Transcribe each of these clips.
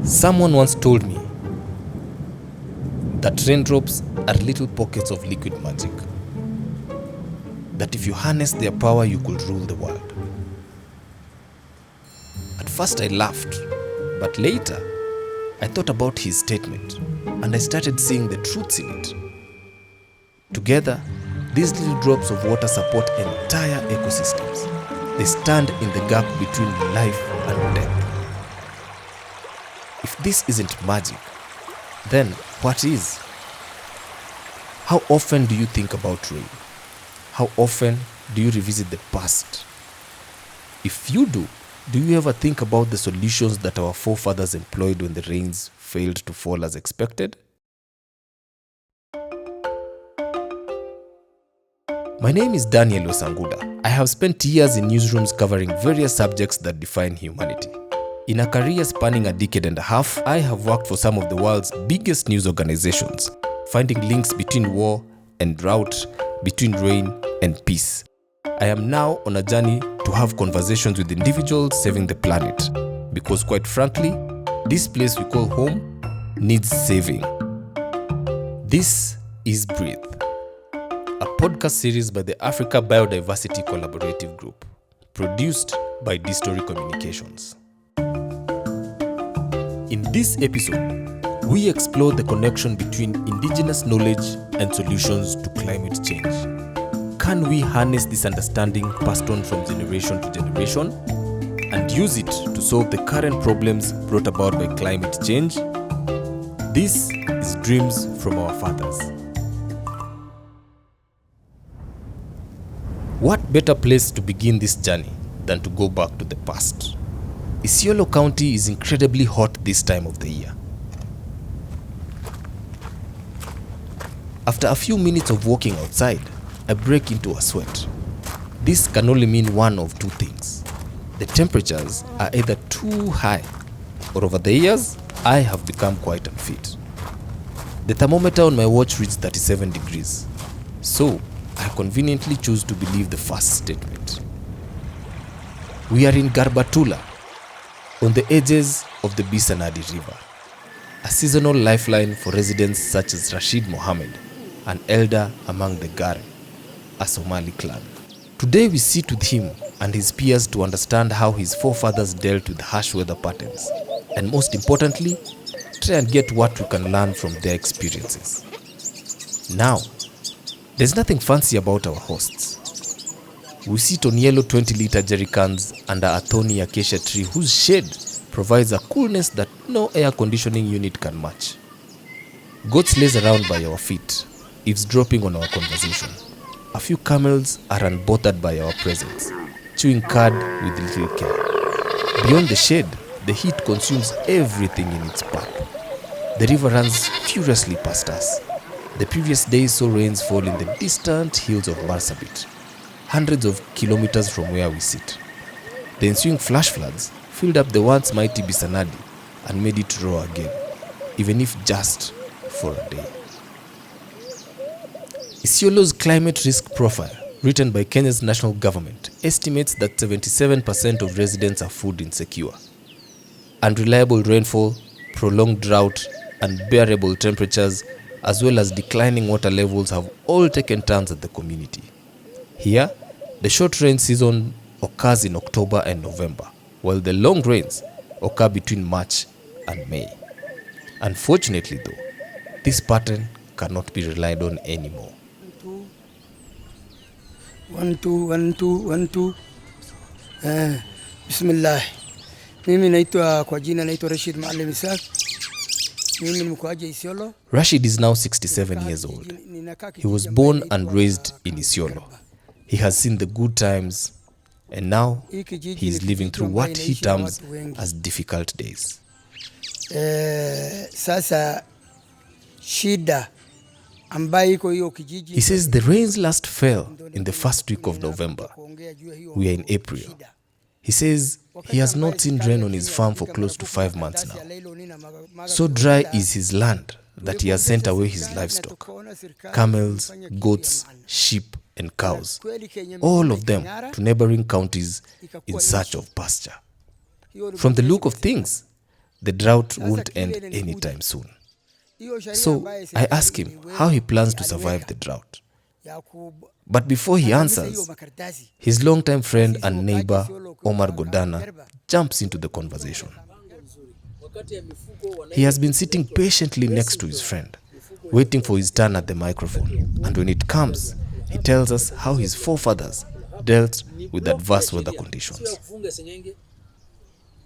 Someone once told me that raindrops are little pockets of liquid magic. That if you harness their power, you could rule the world. At first I laughed, but later I thought about his statement and I started seeing the truths in it. Together, these little drops of water support entire ecosystems. They stand in the gap between life and death. If this isn't magic, then what is? How often do you think about rain? How often do you revisit the past? If you do you ever think about the solutions that our forefathers employed when the rains failed to fall as expected? My name is Daniel Osanguda. I have spent years in newsrooms covering various subjects that define humanity. In a career spanning a decade and a half, I have worked for some of the world's biggest news organizations, finding links between war and drought, between rain and peace. I am now on a journey to have conversations with individuals saving the planet, because quite frankly, this place we call home needs saving. This is Breathe, a podcast series by the Africa Biodiversity Collaborative Group, produced by D-Story Communications. In this episode, we explore the connection between indigenous knowledge and solutions to climate change. Can we harness this understanding passed on from generation to generation and use it to solve the current problems brought about by climate change? This is Dreams from Our Fathers. What better place to begin this journey than to go back to the past? Isiolo County is incredibly hot this time of the year. After a few minutes of walking outside, I break into a sweat. This can only mean one of two things. The temperatures are either too high, or over the years, I have become quite unfit. The thermometer on my watch reached 37 degrees. So, I conveniently choose to believe the first statement. We are in Garbatula, on the edges of the Bisanadi River, a seasonal lifeline for residents such as Rashid Mohammed, an elder among the Gare, a Somali clan. Today we sit with him and his peers to understand how his forefathers dealt with harsh weather patterns, and most importantly, try and get what we can learn from their experiences. Now, there's nothing fancy about our hosts. We sit on yellow 20-liter jerrycans under a thorny acacia tree whose shade provides a coolness that no air conditioning unit can match. Goats laze around by our feet, eavesdropping on our conversation. A few camels are unbothered by our presence, chewing cud with little care. Beyond the shade, the heat consumes everything in its path. The river runs furiously past us. The previous day saw rains fall in the distant hills of Marsabit, hundreds of kilometers from where we sit. The ensuing flash floods filled up the once mighty Bisanadi and made it roar again, even if just for a day. Isiolo's climate risk profile, written by Kenya's national government, estimates that 77% of residents are food insecure. Unreliable rainfall, prolonged drought, and unbearable temperatures, as well as declining water levels, have all taken turns at the community. Here, the short rain season occurs in October and November, while the long rains occur between March and May. Unfortunately though, this pattern cannot be relied on anymore. 1 2 Bismillah. Mimi naitwa kwa jina naitwa Rashid Maalim Isaac. Mimi ni mkoaji Isiolo. Rashid is now 67 years old. He was born and raised in Isiolo. He has seen the good times, and now he is living through what he terms as difficult days. Sasa shida ambayo iko hiyo kijiji. He says the rains last fell in the first week of November. We are in April. He says he has not seen rain on his farm for close to 5 months now. So dry is his land that he has sent away his livestock, camels, goats, sheep, and cows, all of them to neighboring counties in search of pasture. From the look of things, the drought won't end anytime soon. So I ask him how he plans to survive the drought. But before he answers, his longtime friend and neighbor, Omar Godana, jumps into the conversation. He has been sitting patiently next to his friend, waiting for his turn at the microphone. And when it comes, he tells us how his forefathers dealt with adverse weather conditions.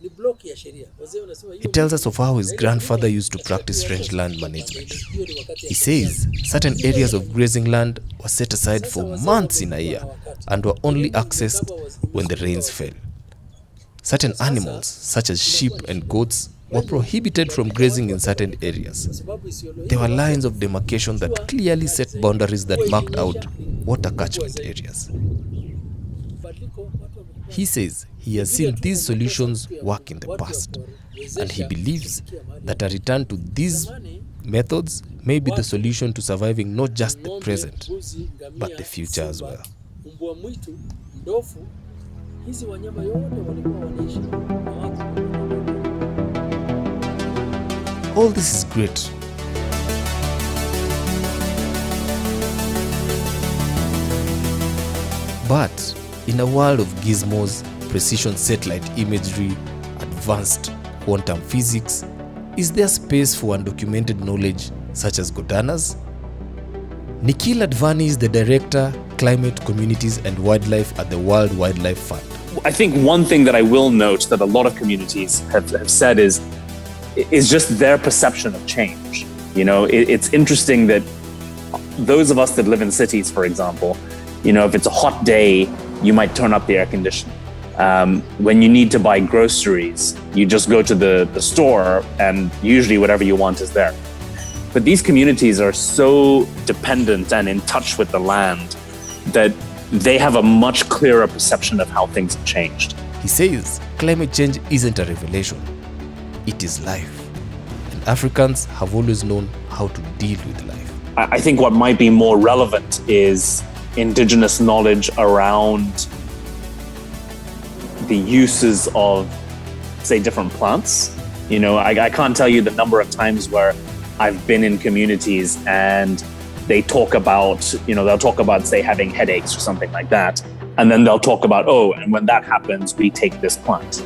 He tells us of how his grandfather used to practice rangeland management. He says certain areas of grazing land were set aside for months in a year and were only accessed when the rains fell. Certain animals, such as sheep and goats, were prohibited from grazing in certain areas. There were lines of demarcation that clearly set boundaries that marked out water catchment areas. He says he has seen these solutions work in the past, and he believes that a return to these methods may be the solution to surviving not just the present, but the future as well. All this is great. But in a world of gizmos, precision satellite imagery, advanced quantum physics, is there space for undocumented knowledge such as Godana's? Nikhil Advani is the director, Climate, Communities and Wildlife at the World Wildlife Fund. I think one thing that I will note that a lot of communities have said is just their perception of change. You know, it's interesting that those of us that live in cities, for example, you know, if it's a hot day, you might turn up the air conditioning. When you need to buy groceries, you just go to the store and usually whatever you want is there. But these communities are so dependent and in touch with the land that they have a much clearer perception of how things have changed. He says climate change isn't a revelation, it is life. And Africans have always known how to deal with life. I think what might be more relevant is indigenous knowledge around the uses of, say, different plants. You know, I can't tell you the number of times where I've been in communities and they talk about, you know, they'll talk about, say, having headaches or something like that. And then they'll talk about, oh, and when that happens, we take this plant,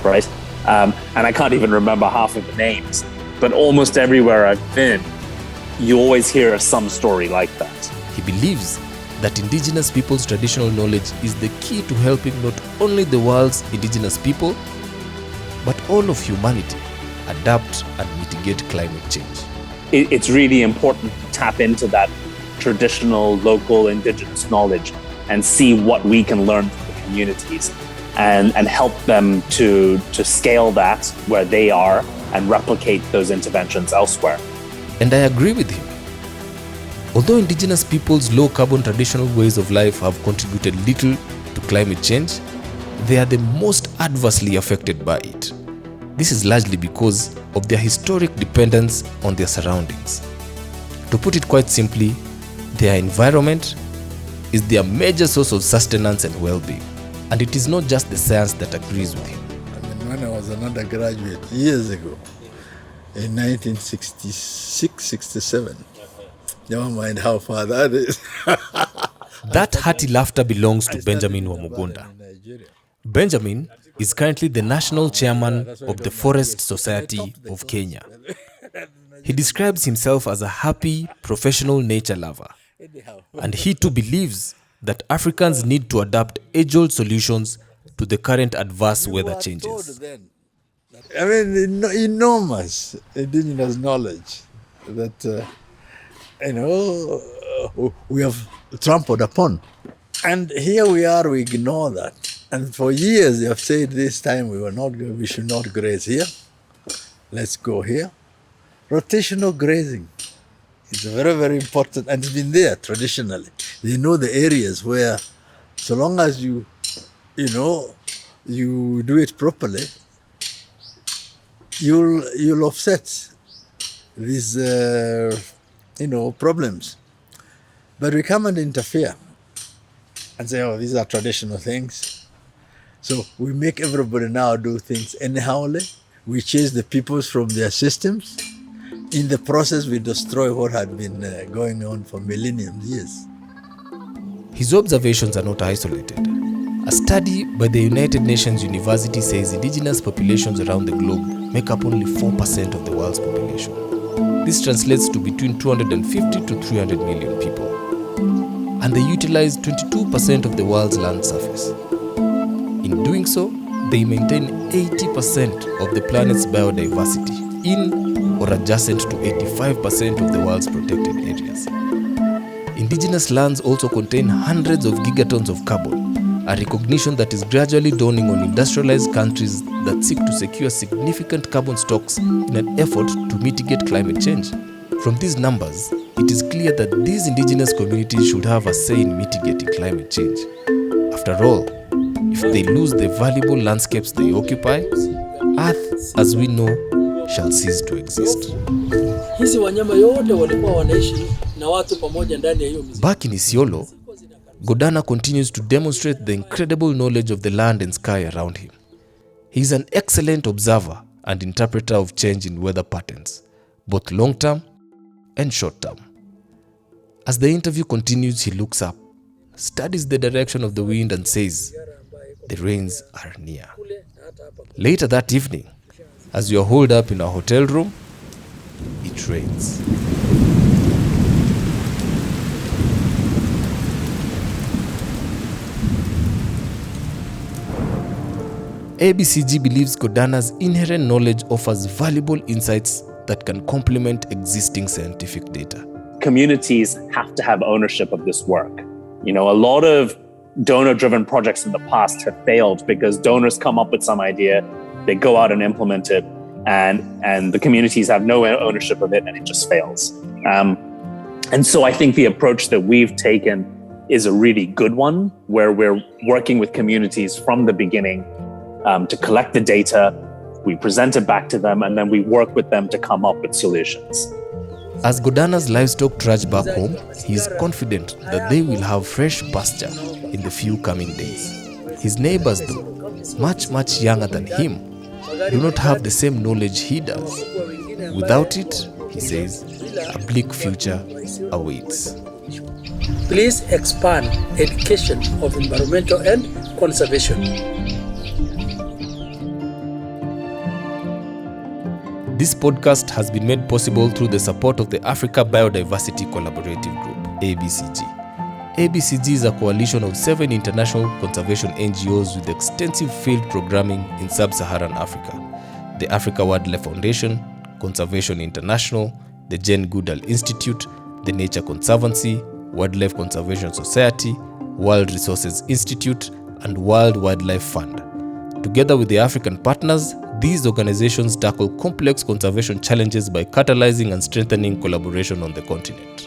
right? And I can't even remember half of the names, but almost everywhere I've been, you always hear some story like that. He believes that indigenous people's traditional knowledge is the key to helping not only the world's indigenous people, but all of humanity adapt and mitigate climate change. It's really important to tap into that traditional, local, indigenous knowledge and see what we can learn from the communities and help them to scale that where they are and replicate those interventions elsewhere. And I agree with him. Although indigenous people's low-carbon traditional ways of life have contributed little to climate change, they are the most adversely affected by it. This is largely because of their historic dependence on their surroundings. To put it quite simply, their environment is their major source of sustenance and well-being. And it is not just the science that agrees with him. I mean, when I was an undergraduate years ago, in 1966, 67, never mind how far that is. That hearty laughter belongs to Benjamin Wamugunda. Benjamin is currently the national chairman of the Forest Society of Kenya. He describes himself as a happy, professional nature lover. And he too believes that Africans need to adapt age-old solutions to the current adverse weather changes. I mean, enormous indigenous knowledge that, we have trampled upon. And here we are, we ignore that. And for years they have said this time we should not graze here. Let's go here. Rotational grazing is very, very important, and it's been there traditionally. They know the areas where, so long as you do it properly, you'll offset these problems. But we come and interfere and say, oh, these are traditional things. So we make everybody now do things anyhowly. We chase the peoples from their systems. In the process, we destroy what had been going on for millennium years. His observations are not isolated. A study by the United Nations University says indigenous populations around the globe make up only 4% of the world's population. This translates to between 250 to 300 million people. And they utilize 22% of the world's land surface. In doing so, they maintain 80% of the planet's biodiversity in or adjacent to 85% of the world's protected areas. Indigenous lands also contain hundreds of gigatons of carbon, a recognition that is gradually dawning on industrialized countries that seek to secure significant carbon stocks in an effort to mitigate climate change. From these numbers, it is clear that these indigenous communities should have a say in mitigating climate change. After all, if they lose the valuable landscapes they occupy, Earth, as we know, shall cease to exist. Hizi wanyama yote walikuwa wanaishi na watu pamoja ndani ya hiyo mizigo. Back in Isiolo, Godana continues to demonstrate the incredible knowledge of the land and sky around him. He is an excellent observer and interpreter of change in weather patterns, both long-term and short-term. As the interview continues, he looks up, studies the direction of the wind and says, "The rains are near." Later that evening, as you are holed up in a hotel room, it rains. ABCG believes Godana's inherent knowledge offers valuable insights that can complement existing scientific data. Communities have to have ownership of this work. You know, a lot of donor-driven projects in the past have failed because donors come up with some idea, they go out and implement it, and the communities have no ownership of it, and it just fails. And so I think the approach that we've taken is a really good one, where we're working with communities from the beginning to collect the data, we present it back to them, and then we work with them to come up with solutions. As Godana's livestock trudge back home, he is confident that they will have fresh pasture in the few coming days. His neighbors, though, much younger than him, do not have the same knowledge he does. Without it, he says, a bleak future awaits. Please expand education of environmental and conservation. This podcast has been made possible through the support of the Africa Biodiversity Collaborative Group, ABCG. ABCG is a coalition of 7 international conservation NGOs with extensive field programming in sub-Saharan Africa: the Africa Wildlife Foundation, Conservation International, the Jane Goodall Institute, the Nature Conservancy, Wildlife Conservation Society, World Resources Institute, and World Wildlife Fund. Together with the African partners, these organizations tackle complex conservation challenges by catalyzing and strengthening collaboration on the continent.